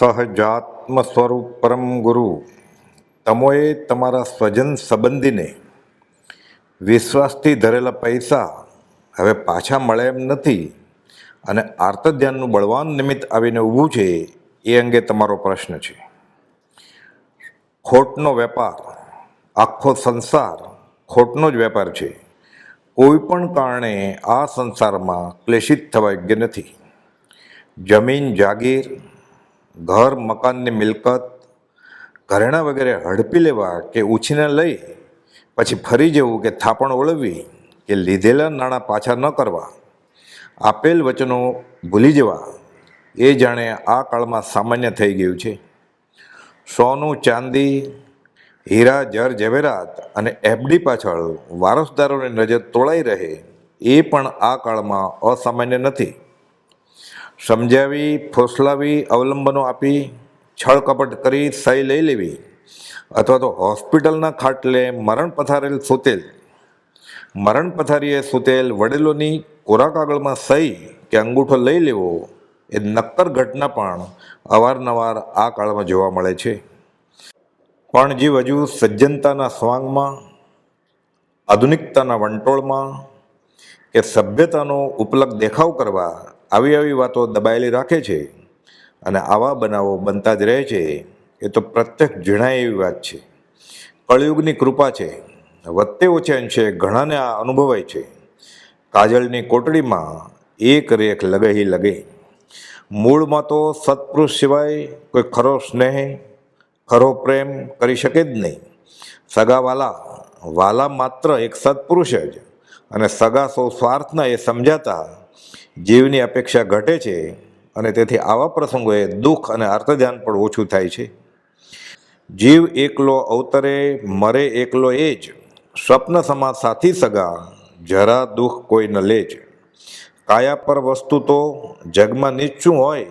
સહજાત્મ સ્વરૂપ પરમ ગુરુ તમોએ તમારા સ્વજન સંબંધીને વિશ્વાસથી ધરેલા પૈસા હવે પાછા મળે એમ નથી અને આર્તધ્યાનનું બળવાન નિમિત્ત આવીને ઊભું છે એ અંગે તમારો પ્રશ્ન છે. ખોટનો વેપાર, આખો સંસાર ખોટનો જ વેપાર છે. કોઈ પણ કારણે આ સંસારમાં ક્લેશિત થવા યોગ્ય નથી. જમીન જાગીર, ઘર મકાનની મિલકત, ઘરેણાં વગેરે હડપી લેવા કે ઉછીને લઈ પછી ફરી જવું કે થાપણ ઓળવવી કે લીધેલા નાણાં પાછા ન કરવા, આપેલ વચનો ભૂલી જવા એ જાણે આ કાળમાં સામાન્ય થઈ ગયું છે. સોનું ચાંદી, હીરા જર ઝવેરાત અને એફડી પાછળ વારસદારોની નજર તોળાઈ રહે એ પણ આ કાળમાં અસામાન્ય નથી. સમજાવી, ફોસલાવી, અવલંબનો આપી, છળ કપટ કરી સહી લઈ લેવી અથવા તો હોસ્પિટલના ખાટલે મરણ પથારીએ સૂતેલ વડીલોની કોરા કાગળમાં સહી કે અંગૂઠો લઈ લેવો એ નક્કર ઘટના પણ અવારનવાર આ કાળમાં જોવા મળે છે. પણ જીવ હજુ સજ્જનતાના સ્વાંગમાં, આધુનિકતાના વંટોળમાં કે સભ્યતાનો ઉપલક દેખાવ કરવા આવી વાતો દબાયેલી રાખે છે અને આવા બનાવો બનતા જ રહે છે. એ તો પ્રત્યક્ષ જણાય એવી વાત છે. કળિયુગની કૃપા છે. વધતે ઓછે અંશે ઘણાને આ અનુભવાય છે. કાજળની કોટડીમાં એક રેખ લગે. મૂળમાં તો સત્પુરુષ સિવાય કોઈ ખરો સ્નેહ, ખરો પ્રેમ કરી શકે જ નહીં. સગા વાલા માત્ર એક સત્પુરુષ જ અને સગા સૌ સ્વાર્થના એ સમજાતા જીવની અપેક્ષા ઘટે છે અને તેથી આવા પ્રસંગોએ દુઃખ અને અર્થધ્યાન પણ ઓછું થાય છે. જીવ એકલો અવતરે મરે એકલો એ જ, સ્વપ્ન સમા સાથી સગા, જરા દુઃખ કોઈ ન લે જ. કાયા પર વસ્તુ તો જગમાં નિશ્ચું હોય,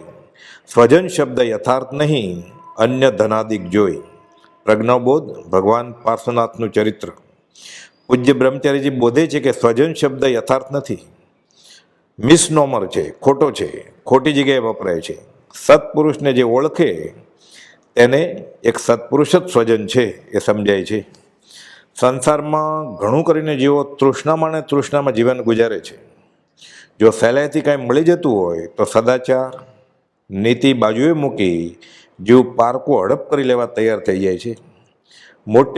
સ્વજન શબ્દ યથાર્થ નહીં, અન્ય ધનાદિક જોઈ. પ્રજ્ઞાબોધ, ભગવાન પાર્શ્વનાથનું ચરિત્ર. પૂજ્ય બ્રહ્મચારીજી બોધે છે કે સ્વજન શબ્દ યથાર્થ નથી, મિસનોમર છે, ખોટો છે, ખોટી જગ્યાએ વપરાય છે. સત્પુરુષને જે ઓળખે તેને એક સત્પુરુષ જ સ્વજન છે એ સમજાય છે. સંસારમાં ઘણું કરીને જીવો તૃષ્ણામાં જીવન ગુજારે છે. જો સહેલાઈથી કાંઈ મળી જતું હોય તો સદાચાર, નીતિ બાજુએ મૂકી જીવ પારકું હડપ કરી લેવા તૈયાર થઈ જાય છે.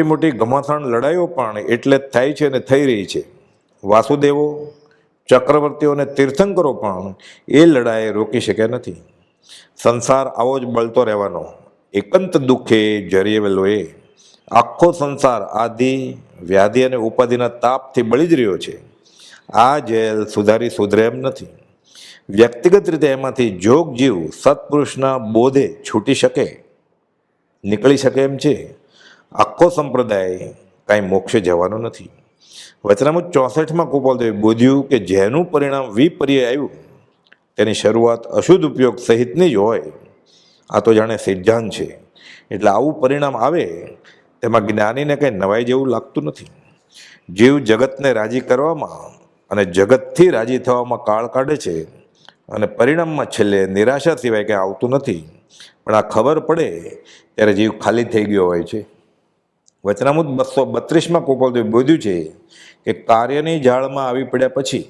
મોટી ઘમાસાણ લડાઈઓ પણ એટલે જ થાય છે અને થઈ રહી છે. વાસુદેવો, ચક્રવર્તીઓ અને તીર્થંકરો પણ એ લડાઈ રોકી શક્યા નથી. સંસાર આવો જ બળતો રહેવાનો. એકાંત દુઃખે જરિયેલો એ. આખો સંસાર આદિ, વ્યાધિ અને ઉપાધિના તાપથી બળી જ રહ્યો છે. આ જેલ સુધરે એમ નથી. વ્યક્તિગત રીતે એમાંથી જોગ જીવ સત્પુરુષના બોધે છૂટી શકે, નીકળી શકે એમ છે. આખો સંપ્રદાય કાંઈ મોક્ષે જવાનો નથી. વચનામૃત 64માં ગોપાલદેવે બોધ્યું કે જેનું પરિણામ વિપર્યય આવ્યું તેની શરૂઆત અશુદ્ધ ઉપયોગ સહિતની જ હોય. આ તો જાણે સિદ્ધાંત છે. એટલે આવું પરિણામ આવે તેમાં જ્ઞાનીને કંઈ નવાઈ જેવું લાગતું નથી. જીવ જગતને રાજી કરવામાં અને જગતથી રાજી થવામાં કાળ કાઢે છે અને પરિણામમાં છેલ્લે નિરાશા સિવાય કંઈ આવતું નથી. પણ આ ખબર પડે ત્યારે જીવ ખાલી થઈ ગયો હોય છે. વચનામૃત 232માં ગોપાલદેવે બોધ્યું છે કે કાર્યની જાળમાં આવી પડ્યા પછી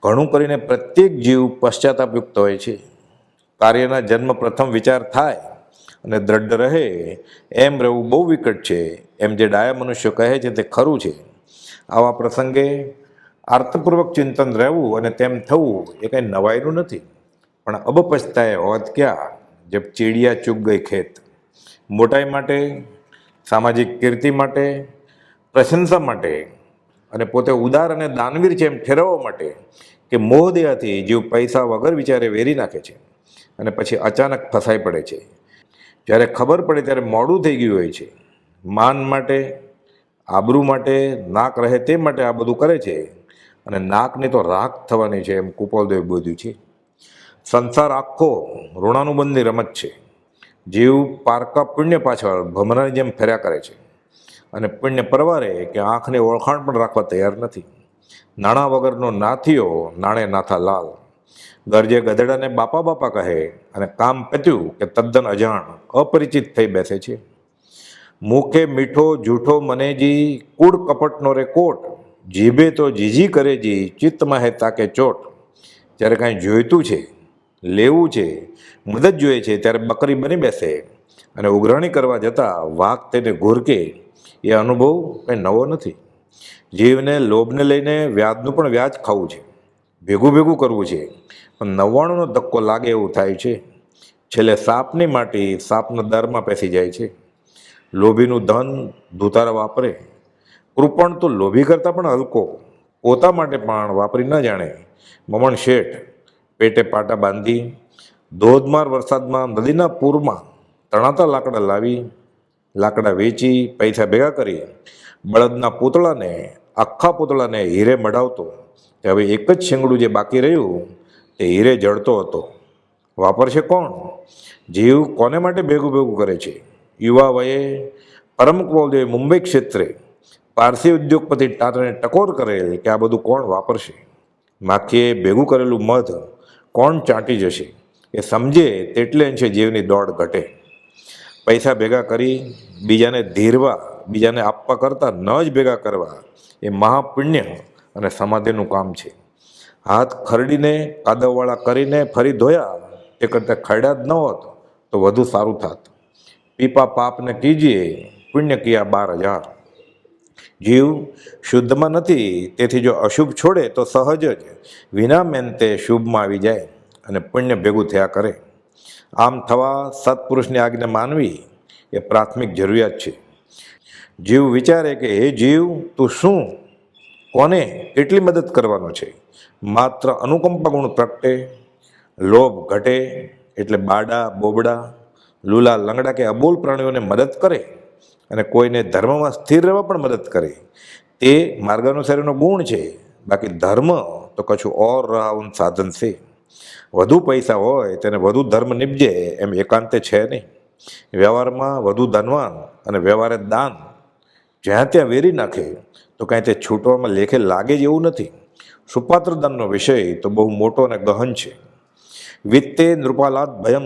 ઘણું કરીને પ્રત્યેક જીવ પશ્ચાતાપયુક્ત હોય છે. કાર્યના જન્મ પ્રથમ વિચાર થાય અને દ્રઢ રહે એમ રહેવું બહુ વિકટ છે, એમ જે ડાયા મનુષ્યો કહે છે તે ખરું છે. આવા પ્રસંગે આર્તપૂર્વક ચિંતન રહેવું અને તેમ થવું એ કંઈ નવાઈનું નથી. પણ અબ પછતાએ હોત ક્યાં જબ ચીડિયા ચૂક ગઈ ખેત. મોટાઈ માટે, સામાજિક કીર્તિ માટે, પ્રશંસા માટે અને પોતે ઉદાર અને દાનવીર છે એમ ઠેરવવા માટે કે મોહદયાથી જીવ પૈસા વગર વિચારે વેરી નાખે છે અને પછી અચાનક ફસાઈ પડે છે. જ્યારે ખબર પડે ત્યારે મોડું થઈ ગયું હોય છે. માન માટે, આબરૂ માટે, નાક રહે તે માટે આ બધું કરે છે અને નાકની તો રાખ થવાની છે એમ ગોપાલદેવે બોધ્યું છે. સંસાર આખો ઋણાનુબંધની રમત છે. જીવ પારકા પુણ્ય પાછળ ભમરાની જેમ ફર્યા કરે છે અને પુણ્ય પરવારે કે આંખની ઓળખાણ પણ રાખવા તૈયાર નથી. નાણાં વગરનો નાથીઓ નાણે નાથા લાલ. ગરજે ગધેડાને બાપા બાપા કહે અને કામ પત્યું કે તદ્દન અજાણ અપરિચિત થઈ બેસે છે. મુખે મીઠો જૂઠો મનેજી કૂડ કપટનો રે કોટ, જીભે તો જીજી કરેજી ચિત્તમાં હે તાકે ચોટ. જ્યારે કાંઈ જોઈતું છે, લેવું છે, મદદ જોઈએ છે ત્યારે બકરી બની બેસે અને ઉઘરાણી કરવા જતાં વાઘ તેને ઘોરકે. એ અનુભવ કંઈ નવો નથી. જીવને લોભને લઈને વ્યાજનું પણ વ્યાજ ખાવું છે, ભેગું ભેગું કરવું છે, પણ 99નો ધક્કો લાગે એવું થાય છે. છેલ્લે સાપની માટી સાપના દરમાં પેસી જાય છે. લોભીનું ધન ધૂતારા વાપરે, કૃપણ તો લોભી કરતાં પણ હલકો, પોતા માટે પણ વાપરી ન જાણે. મમણ શેઠ પેટે પાટા બાંધી ધોધમાર વરસાદમાં નદીના પૂરમાં તણાતા લાકડા લાવી, લાકડા વેચી પૈસા ભેગા કરી બળદના પૂતળાને, આખા પૂતળાને હીરે મઢાવતો. તે હવે એક જ શિંગડું જે બાકી રહ્યું તે હીરે જળતો હતો. વાપરશે કોણ? જીવ કોને માટે ભેગું ભેગું કરે છે? યુવા વયે પરમ ક્રોધે મુંબઈ ક્ષેત્રે પારસી ઉદ્યોગપતિ ટાટાને ટકોર કરેલ કે આ બધું કોણ વાપરશે? માખીએ ભેગું કરેલું મધ કોણ ચાંટી જશે? એ સમજે તેટલે અંશે જીવની દોડ ઘટે. પૈસા ભેગા કરી બીજાને ધીરવા, બીજાને આપવા કરતાં ન જ ભેગા કરવા એ મહાપુણ્ય અને સમાધિનું કામ છે. હાથ ખરડીને કાદવવાળા કરીને ફરી ધોયા તે કરતાં ખરડ્યા જ ન હોત તો વધુ સારું થાત. પીપા પાપને કીજીએ પુણ્ય કિયા 12,000. જીવ શુદ્ધમાં નથી, તેથી જો અશુભ છોડે તો સહજ જ વિના મહેનતે શુભમાં આવી જાય અને પુણ્ય ભેગું થયા કરે. આમ થવા સત્પુરુષની આજ્ઞા માનવી એ પ્રાથમિક જરૂરિયાત છે. જીવ વિચારે કે હે જીવ, તું શું, કોને, કેટલી મદદ કરવાનો છે? માત્ર અનુકંપા ગુણ પ્રગટે, લોભ ઘટે એટલે બાડા બોબડા, લૂલા લંગડા કે અબોલ પ્રાણીઓને મદદ કરે અને કોઈને ધર્મમાં સ્થિર રહેવા પણ મદદ કરે. તે માર્ગાનુસારીનો ગુણ છે. બાકી ધર્મ તો કશું ઓર રાહુન સાધન છે. વધુ પૈસા હોય તેને વધુ ધર્મ નિપજે એમ એકાંતે છે નહીં. વ્યવહારમાં વધુ ધનવાન અને વ્યવહારે દાન જ્યાં ત્યાં વેરી નાખે તો કાંઈ તે છૂટવામાં લેખે લાગે જ એવું નથી. સુપાત્ર દાનનો વિષય તો બહુ મોટો અને ગહન છે. વિત્તે નૃપાલાદ ભયમ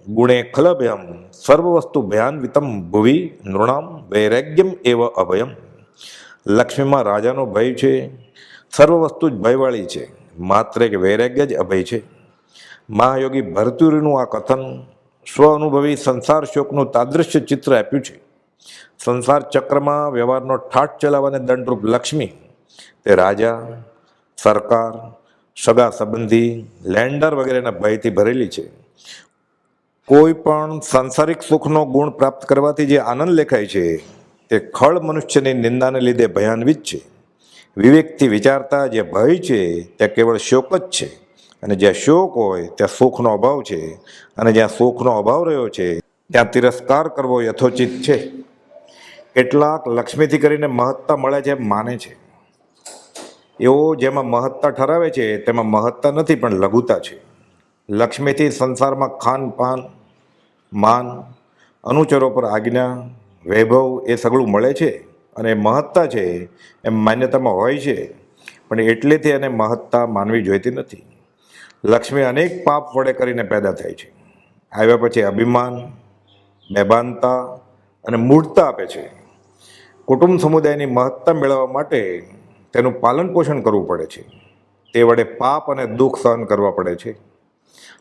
ગુણે ખલભયમ સર્વ વસ્તુ ભયાન્વિતમ ભુવિ નૃણામ વૈરાગ્યમ એવ અભયમ. લક્ષ્મીમાં રાજાનો ભય છે, સર્વ વસ્તુ જ ભયવાળી છે, માત્ર એક વૈરાગ્ય જ અભય છે. મહાયોગી ભરતુરીનું આ કથન સ્વ અનુભવી સંસાર શોકનું તાદૃશ્ય ચિત્ર આપ્યું છે. સંસાર ચક્રમાં વ્યવહારનો ઠાઠ ચલાવવાને દંડરૂપ લક્ષ્મી તે રાજા, સરકાર, સગા સંબંધી, લેન્ડર વગેરેના ભયથી ભરેલી છે. કોઈ પણ સાંસારિક સુખનો ગુણ પ્રાપ્ત કરવાથી જે આનંદ લેખાય છે તે ખળ મનુષ્યની નિંદાને લીધે ભયાન્વિત છે. વિવેકથી વિચારતા જે ભય છે તે કેવળ શોક જ છે, અને જ્યાં શોક હોય ત્યાં સુખનો અભાવ છે, અને જ્યાં સુખનો અભાવ રહ્યો છે ત્યાં તિરસ્કાર કરવો યથોચિત છે. કેટલાક લક્ષ્મીથી કરીને મહત્તા મળે છે એમ માને છે. એવો જેમાં મહત્તા ઠરાવે છે તેમાં મહત્તા નથી પણ લઘુતા છે. લક્ષ્મીથી સંસારમાં ખાનપાન, માન, અનુચરો પર આજ્ઞા, વૈભવ એ સગળું મળે છે અને મહત્તા છે એમ માન્યતામાં હોય છે, પણ એટલેથી એને મહત્તા માનવી જોઈતી નથી. લક્ષ્મી અનેક પાપ વડે કરીને પેદા થાય છે. આવ્યા પછી અભિમાન, બેભાનતા અને મૂઢતા આપે છે. કુટુંબ સમુદાયની મહત્તા મેળવવા માટે તેનું પાલન પોષણ કરવું પડે છે. તે વડે પાપ અને દુઃખ સહન કરવા પડે છે.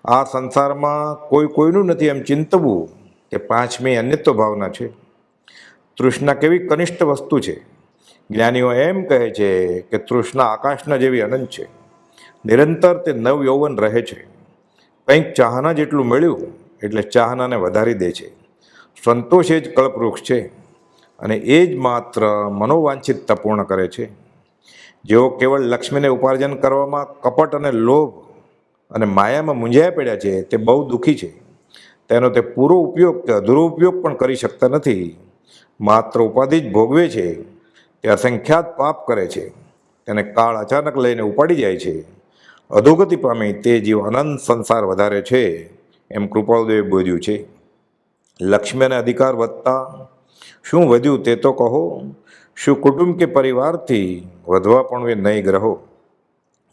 આ સંસારમાં કોઈ કોઈનું નથી એમ ચિંતવું કે પાંચમી અન્યત્વ ભાવના છે. તૃષ્ણા કેવી કનિષ્ઠ વસ્તુ છે! જ્ઞાનીઓ એમ કહે છે કે તૃષ્ણા આકાશના જેવી અનંત છે. નિરંતર તે નવ યૌવન રહે છે. કંઈક ચાહના જેટલું મળ્યું એટલે ચાહનાને વધારી દે છે. સંતોષ એ જ કલ્પવૃક્ષ છે અને એ જ માત્ર મનોવાંછિતતા પૂર્ણ કરે છે. જેઓ કેવળ લક્ષ્મીને ઉપાર્જન કરવામાં કપટ અને લોભ અને માયામાં મૂંઝાયા પડ્યા છે તે બહુ દુઃખી છે. તેનો તે પૂરો ઉપયોગ કે અધૂરો ઉપયોગ પણ કરી શકતા નથી. માત્ર ઉપાધિ જ ભોગવે છે. તે અસંખ્યાત પાપ કરે છે. તેને કાળ અચાનક લઈને ઉપાડી જાય છે. અધોગતિ પામી તે જીવ અનંત સંસાર વધારે છે એમ કૃપાળુદેવે બોલ્યું છે. લક્ષ્મીને અધિકાર વધતા શું વધ્યું તે તો કહો? શું કુટુંબ કે પરિવારથી વધવાપણું એ નહીં ગ્રહો?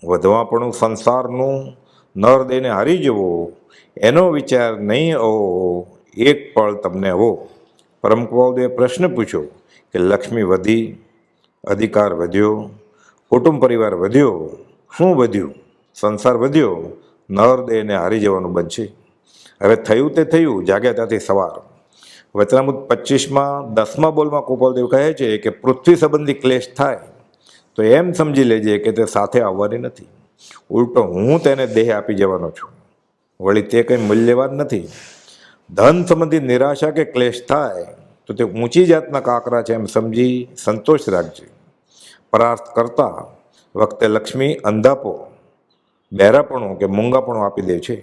વધવાપણું સંસારનું, નરદેહને હારી જવો એનો વિચાર નહીં આવો એક પળ તમને આવો. પરમ કુંવરદેવે પ્રશ્ન પૂછ્યો કે લક્ષ્મી વધી, અધિકાર વધ્યો, કુટુંબ પરિવાર વધ્યો, શું વધ્યું? સંસાર વધ્યો, નરદેહને હારી જવાનું બનશે. હવે થયું તે થયું, જાગ્યા ત્યાંથી સવાર. વચનામૃત 25માં 10મા બોલમાં કુંવરદેવ કહે છે કે પૃથ્વી સંબંધી ક્લેશ થાય તો એમ સમજી લેજે કે તે સાથે આવવાની નથી, ઉલટો હું તેને દેહ આપી જવાનો છું. વળી તે કંઈ મૂલ્યવાન નથી. ધન સંબંધી નિરાશા કે ક્લેશ થાય તો તે ઊંચી જાતના કાંકરા છે એમ સમજી સંતોષ રાખજે. પરાર્થ કરતા વખતે લક્ષ્મી અંધાપો, બહેરાપણું કે મૂંગાપણું આપી દે છે.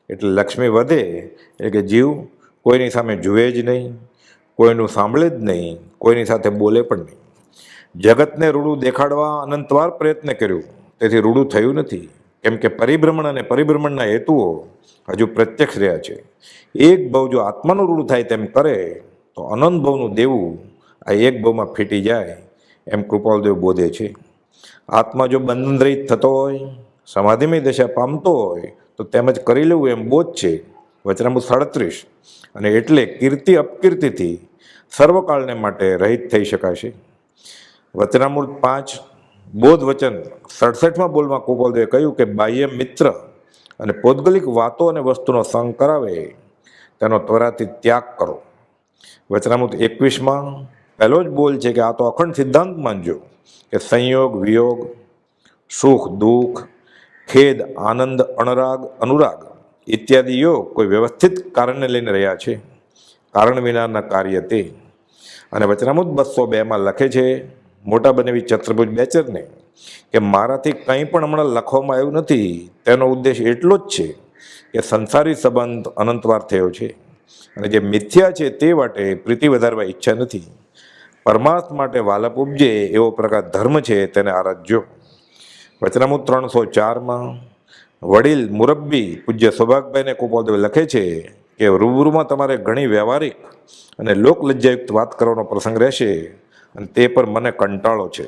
એટલે લક્ષ્મી વધે એટલે કે જીવ કોઈની સામે જુએ જ નહીં, કોઈનું સાંભળે જ નહીં, કોઈની સાથે બોલે પણ નહીં. જગતને રૂડું દેખાડવા અનંતવાર પ્રયત્ન કર્યો, તેથી રૂડું થયું નથી. કેમ કે પરિભ્રમણ અને પરિભ્રમણના હેતુઓ હજુ પ્રત્યક્ષ રહ્યા છે. એક ભવ જો આત્માનું રૂડું થાય તેમ કરે તો અનંત ભવનું દેવું આ એક ભવમાં ફીટી જાય એમ કૃપાલદેવ બોધે છે. આત્મા જો બંધન રહિત થતો હોય, સમાધિમય દશા પામતો હોય તો તેમજ કરી લેવું એમ બોધ છે. વચનામૃત 37. અને એટલે કીર્તિ અપકીર્તિથી સર્વકાળને માટે રહિત થઈ શકાશે. વચનામૃત 5 બોધ વચન 67માં બોલમાં કુંવરદેવે કહ્યું કે બાહ્ય મિત્ર અને પૌદ્ગલિક વાતો અને વસ્તુનો સંગ કરાવે તેનો ત્વરાથી ત્યાગ કરો. વચનામૃત 21માં પહેલો જ બોલ છે કે આ તો અખંડ સિદ્ધાંત માનજો કે સંયોગ વિયોગ, સુખ દુઃખ, ખેદ આનંદ, અણરાગ અનુરાગ ઇત્યાદિ યોગ કોઈ વ્યવસ્થિત કારણને લઈને રહ્યા છે, કારણ વિનાના કાર્ય તે. અને વચનામૃત 202માં લખે છે મોટા બનેવી ચતુર્ભુજ બેચરને કે મારાથી કંઈ પણ હમણાં લખવામાં આવ્યું નથી. તેનો ઉદ્દેશ એટલો જ છે કે સંસારી સંબંધ અનંતવાર થયો છે અને જે મિથ્યા છે તે માટે પ્રીતિ વધારવા ઈચ્છા નથી. પરમાર્થ માટે વાલપ ઉપજે એવો પ્રકાર ધર્મ છે તેને આરાધજો. વચનામૃત 304માં વડીલ મુરબ્બી પૂજ્ય સૌભાગભાઈને કુંવરદેવ લખે છે કે રૂબરૂમાં તમારે ઘણી વ્યવહારિક અને લોકલજ્જાયુક્ત વાત કરવાનો પ્રસંગ રહેશે અને તે પર મને કંટાળો છે.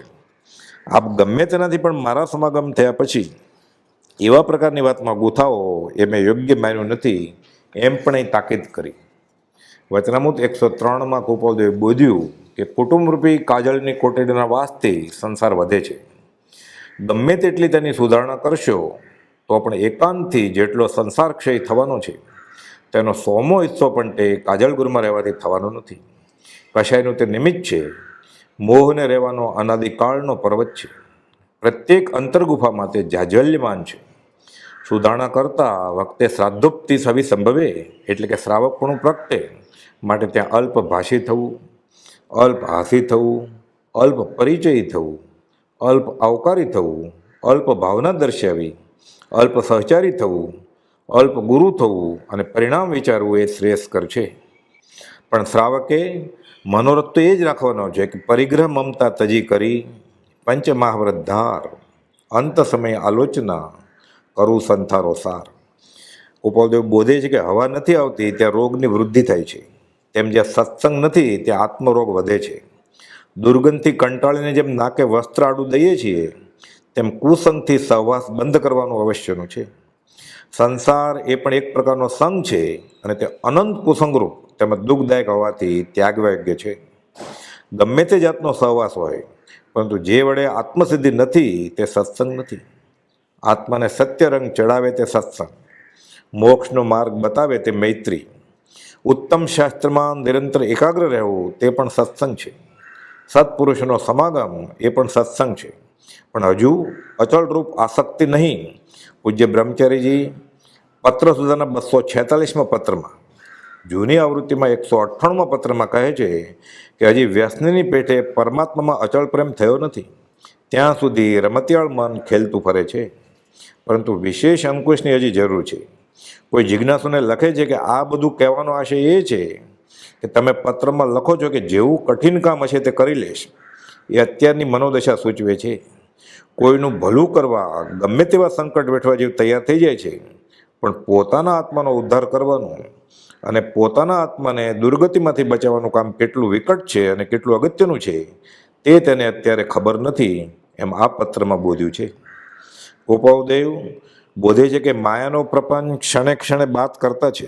આપ ગમે તેનાથી પણ મારા સમાગમ થયા પછી એવા પ્રકારની વાતમાં ગૂંથાઓ એ મેં યોગ્ય માન્યું નથી એમ પણ અહીં તાકીદ કરી. વચનામૃત 103માં કુંવરદેવે બોધ્યું કે કુટુંબરૂપી કાજળની કોટડીના વાસથી સંસાર વધે છે. ગમે તેટલી તેની સુધારણા કરશો તો પણ એકાંતથી જેટલો સંસાર ક્ષય થવાનો છે તેનો 100મો હિસ્સો પણ તે કાજળગૃહમાં રહેવાથી થવાનો નથી. કશાયનું તે નિમિત્ત છે. મોહને રહેવાનો અનાદિકાળનો પર્વત છે. પ્રત્યેક અંતર્ગુફામાં તે જાજ્વલ્યમાન છે. સુધારણા કરતા વખતે શ્રાદ્ધોક્તિ સવી સંભવે એટલે કે શ્રાવકપણું પ્રગટે માટે ત્યાં અલ્પ ભાષી થવું, અલ્પ હાસી થવું, અલ્પ પરિચયી થવું, અલ્પ આવકારી થવું, અલ્પ ભાવના દર્શાવી, અલ્પ સહચારી થવું, અલ્પ ગુરુ થવું અને પરિણામ વિચારવું એ શ્રેયસ્કર છે. પણ શ્રાવકે મનોરથ તો એ જ રાખવાનો છે કે પરિગ્રહ મમતા તજી કરી પંચમહાવ્રત ધાર, અંત સમય આલોચના કરું સંથારો સાર. કુંવરદેવ બોધે છે કે હવા નથી આવતી ત્યાં રોગની વૃદ્ધિ થાય છે, તેમ જ્યાં સત્સંગ નથી ત્યાં આત્મરોગ વધે છે. દુર્ગંધથી કંટાળીને જેમ નાકે વસ્ત્ર આડું દઈએ છીએ તેમ કુસંગથી સહવાસ બંધ કરવાનું અવશ્યનું છે. સંસાર એ પણ એક પ્રકારનો સંગ છે અને તે અનંત કુસંગરૂપ તેમજ દુઃખદાયક હોવાથી ત્યાગયોગ્ય છે. ગમે તે જાતનો સહવાસ હોય પરંતુ જે વડે આત્મસિદ્ધિ નથી તે સત્સંગ નથી. આત્માને સત્ય રંગ ચડાવે તે સત્સંગ, મોક્ષનો માર્ગ બતાવે તે મૈત્રી, ઉત્તમ શાસ્ત્રમાં નિરંતર એકાગ્ર રહેવું તે પણ સત્સંગ છે. સત્પુરુષનો સમાગમ એ પણ સત્સંગ છે. પણ હજુ અચળરૂપ આસક્તિ નહીં. પૂજ્ય બ્રહ્મચારીજી પત્ર સુધાના 246માં પત્રમાં, જૂની આવૃત્તિમાં 198માં પત્રમાં કહે છે કે હજી વ્યસનની પેઠે પરમાત્મામાં અચળ પ્રેમ થયો નથી ત્યાં સુધી રમતિયાળ મન ખેલતું ફરે છે. પરંતુ વિશેષ અંકુશની હજી જરૂર છે. કોઈ જિજ્ઞાસુને લખે છે કે આ બધું કહેવાનો આશય એ છે કે તમે પત્રમાં લખો છો કે જેવું કઠિન કામ હશે તે કરી લેશ, એ અત્યારની મનોદશા સૂચવે છે. કોઈનું ભલું કરવા ગમે તેવા સંકટ વેઠવા જેવું તૈયાર થઈ જાય છે, પણ પોતાના આત્માનો ઉદ્ધાર કરવાનું અને પોતાના આત્માને દુર્ગતિમાંથી બચાવવાનું કામ કેટલું વિકટ છે અને કેટલું અગત્યનું છે તે તેને અત્યારે ખબર નથી એમ આ પત્રમાં બોધ્યું છે. કુંવરદેવ બોધે છે કે માયાનો પ્રપંચ ક્ષણે ક્ષણે બાત કરતા છે.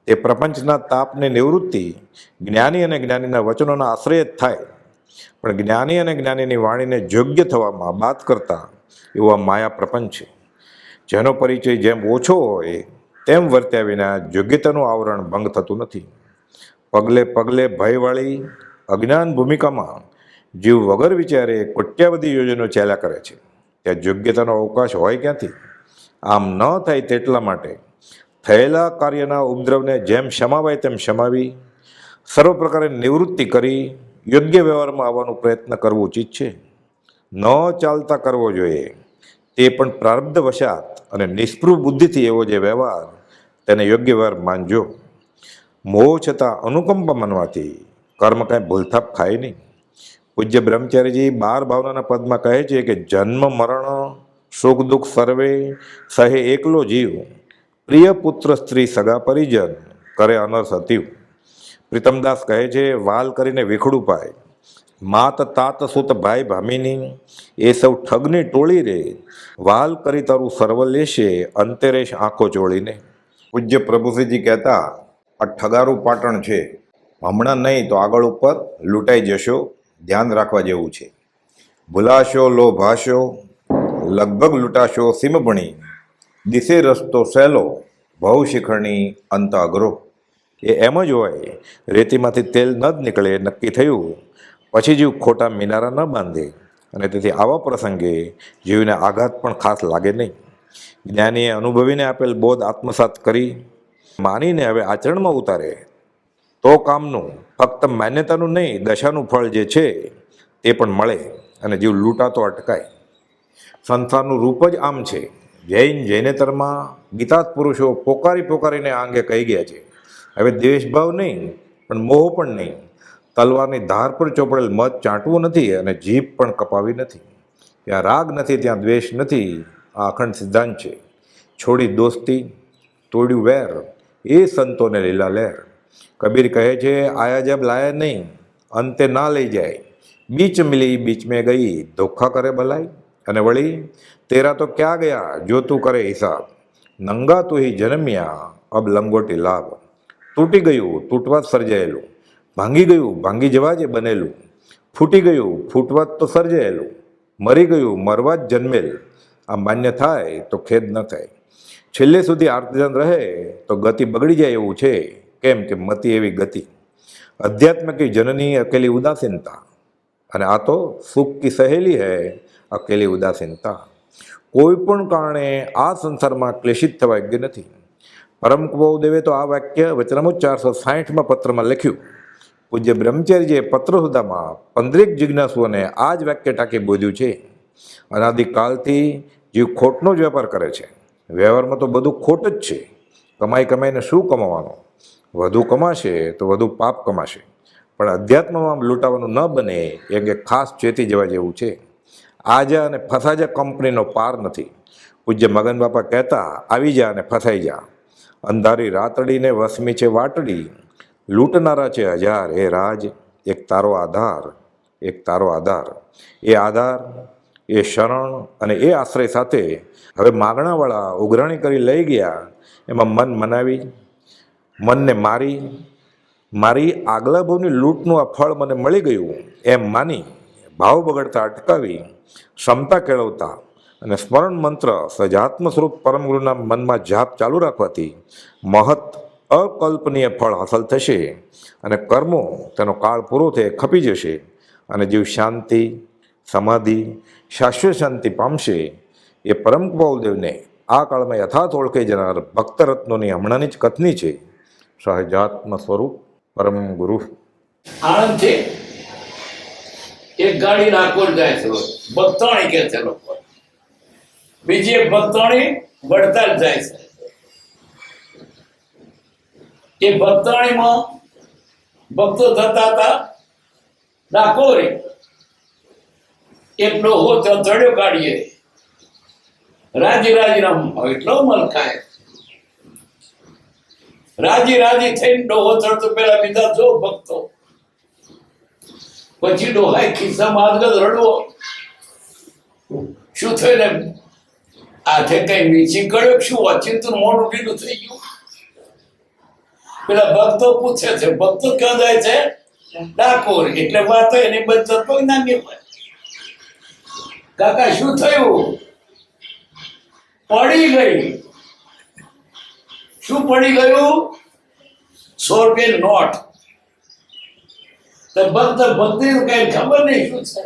તે પ્રપંચના તાપની નિવૃત્તિ જ્ઞાની અને જ્ઞાનીના વચનોના આશ્રય જ થાય. પણ જ્ઞાની અને જ્ઞાનીની વાણીને યોગ્ય થવામાં બાત કરતા એવો આ માયા પ્રપંચ છે, જેનો પરિચય જેમ ઓછો હોય તેમ વર્ત્યા વિના યોગ્યતાનું આવરણ ભંગ થતું નથી. પગલે પગલે ભયવાળી અજ્ઞાન ભૂમિકામાં જીવ વગર વિચારે કોટ્યાવધી યોજનો ચાલ્યા કરે છે. ત્યાં યોગ્યતાનો અવકાશ હોય ક્યાંથી? આમ ન થાય તેટલા માટે થયેલા કાર્યના ઉપદ્રવને જેમ ક્ષમાવાય તેમ ક્ષમાવી સર્વ પ્રકારે નિવૃત્તિ કરી યોગ્ય વ્યવહારમાં આવવાનો પ્રયત્ન કરવો ઉચિત છે. ન ચાલતા કરવો જોઈએ, તે પણ પ્રારબ્ધ વશાત અને નિષ્પૃહ બુદ્ધિથી એવો જે વ્યવહાર તેને યોગ્ય વ્યવહાર માનજો. મોહ છતાં અનુકંપા માનવાથી કર્મ કાંઈ ભૂલથાપ ખાય નહીં. પૂજ્ય બ્રહ્મચારીજી 12 ભાવનાના પદમાં કહે છે કે જન્મ મરણ સુખ દુઃખ સર્વે સહે એકલો જીવ, પ્રિય પુત્ર સ્ત્રી સગા પરિજન કરે અનર્થ અતિવ. પ્રીતમદાસ કહે છે વાલ કરીને વિખડું પાય, માત તાત સુત ભાઈ ભામીની એ સૌ ઠગની ટોળી રે, વાલ કરી તારું સર્વ લેશે અંતે રેશ આંખો ચોળીને. પૂજ્ય પ્રભુશ્રીજી કહેતા આ ઠગારું પાટણ છે, હમણાં નહીં તો આગળ ઉપર લૂંટાઈ જશો, ધ્યાન રાખવા જેવું છે. ભૂલાશો લોભાશો લગભગ લૂંટાશો સીમભણી, દિશે રસ્તો સહેલો ભવ શિખરણી અંત અઘરો. એ એમ જ હોય, રેતીમાંથી તેલ ન જ નીકળે નક્કી થયું પછી જીવ ખોટા મિનારા ન બાંધે, અને તેથી આવા પ્રસંગે જીવને આઘાત પણ ખાસ લાગે નહીં. જ્ઞાનીએ અનુભવીને આપેલ બોધ આત્મસાત કરી માનીને હવે આચરણમાં ઉતારે તો કામનું ફક્ત માન્યતાનું નહીં દશાનું ફળ જે છે તે પણ મળે અને જીવ લૂંટાતો અટકાય. સંસારનું રૂપ જ આમ છે. જૈનેતરમાં ગીતાત પુરુષો પોકારી પોકારીને આ અંગે કહી ગયા છે. હવે દ્વેષભાવ નહીં પણ મોહ પણ નહીં. તલવારની ધાર પર ચોપડેલ મધ ચાંટવું નથી અને જીભ પણ કપાવી નથી. ત્યાં રાગ નથી, ત્યાં દ્વેષ નથી. આ અખંડ સિદ્ધાંત છે. છોડી દોસ્તી તોડ્યું વેર, એ સંતોને લીલા લહેર. કબીર કહે છે આયા જબ લાયા નહીં, અંતે ના લઈ જાય, બીચ મિલી બીચ મેં ગઈ, ધોખા કરે ભલાઈ. અને વળી તેરા તો ક્યાં ગયા જો તું કરે હિસાબ, નંગા તું હી જન્મ્યા અબ લંગોટી લાભ. તૂટી ગયું તૂટવા જ સર્જાયેલું, ભાંગી ગયું ભાંગી જવા જે બનેલું, ફૂટી ગયું ફૂટવા જ તો સર્જાયેલું, મરી ગયું મરવા જ જન્મેલ. આ માન્ય થાય તો ખેદ ન થાય. છેલ્લે સુધી આર્તજન રહે તો ગતિ બગડી જાય એવું છે. કેમ કે મતિ એવી ગતિ. અધ્યાત્મ કી જનની અકેલી ઉદાસીનતા, અને આ તો સુખ કી સહેલી હૈ અકેલી ઉદાસીનતા. કોઈ પણ કારણે આ સંસારમાં ક્લેશિત થવા યોગ્ય નથી. પરમ કુબોદેવે તો આ વાક્ય વચનામૃત 460માં પત્રમાં લખ્યું. પૂજ્ય બ્રહ્મચારીજીએ પત્ર સુધામાં 15 જિજ્ઞાસુઓને આ જ વાક્ય ટાંકી બોધ્યું છે. અનાદિકાલથી જીવ ખોટનો જ વેપાર કરે છે. વ્યવહારમાં તો બધું ખોટ જ છે. કમાઈ કમાઈને શું કમાવાનું? વધુ કમાશે તો વધુ પાપ કમાશે. પણ અધ્યાત્મમાં લૂંટાવાનું ન બને એ અંગે ખાસ ચેતી જવા જેવું છે. આજા અને ફસાજા કંપનીનો પાર નથી. પૂજ્ય મગન બાપા કહેતા આવી જા અને ફસાઈ જા. અંધારી રાતડીને વસમી છે વાટડી, લૂંટનારા છે હજાર એ રાજ, એક તારો આધાર એક તારો આધાર. એ આધાર એ શરણ અને એ આશ્રય સાથે હવે માગણાવાળા ઉઘરાણી કરી લઈ ગયા. એમાં મન મનાવી મનને મારી આગલા ભાવની લૂંટનું આ ફળ મને મળી ગયું એમ માની ભાવ બગડતા અટકાવી ક્ષમતા કેળવતા અને સ્મરણ મંત્ર સજાત્મ સ્વરૂપ પરમગુરુના મનમાં જાપ ચાલુ રાખવાથી મહત અકલ્પનીય ફળ હાંસલ થશે અને કર્મો તેનો કાળ પૂરો થઈ ખપી જશે અને જીવ શાંતિ સમાધિ શાશ્વત શાંતિ પામશે. એ પરમ કુબોદેવને આ કાળમાં યથાર્થ ઓળખી જનાર ભક્તરત્નોની હમણાંની જ કથની છે. સહજાત્મ સ્વરૂપ પરમ ગુરુ. આણંદ છે એક ગાડી નાકોર જાય છે, બત્તાણી કે છે લોકો, બીજી એક બત્તાણી વડતાલ જાય છે. એ બત્તાણીમાં ભક્તો થતા હતા ડાકોરે. એક ડોહો ત્યાં ચડ્યો ગાડીએ, રાજી એટલો મલકાય, રાજી થઈને ડોહો ચડતો પેલા બીજા જો ભક્તો. પછી ડોહાએ ખિસ્સામાં હાથ રડવો, શું થયું ને હાથે કઈ નીચી કર્યો શું અચિંતું મોઢું લીલું થઈ ગયું પેલા ભક્તો પૂછે છે ભક્તો ક્યાં જાય છે ડાકોર એટલે વાતો એની બચત કોઈ ના કહેવાય કાકા શું થયું પડી ગઈ શું પડી ગયું 100 રૂપિયા નોટ તો ભક્ત ભક્તિ કઈ ખબર નહીં શું છે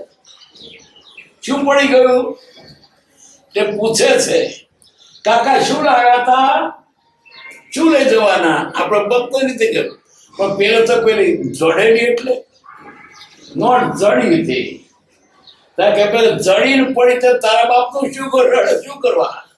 શું પડી ગયું તે પૂછે છે કાકા શું લાવ્યા હતા શું લઈ જવાના આપણે ભક્તો નથી કર્યું પણ પેલો તો પેલી જડેલી એટલે નોટ જડી હતી કે પેલા જડીને પડી તો તારા બાપનું શું રડે શું કરવા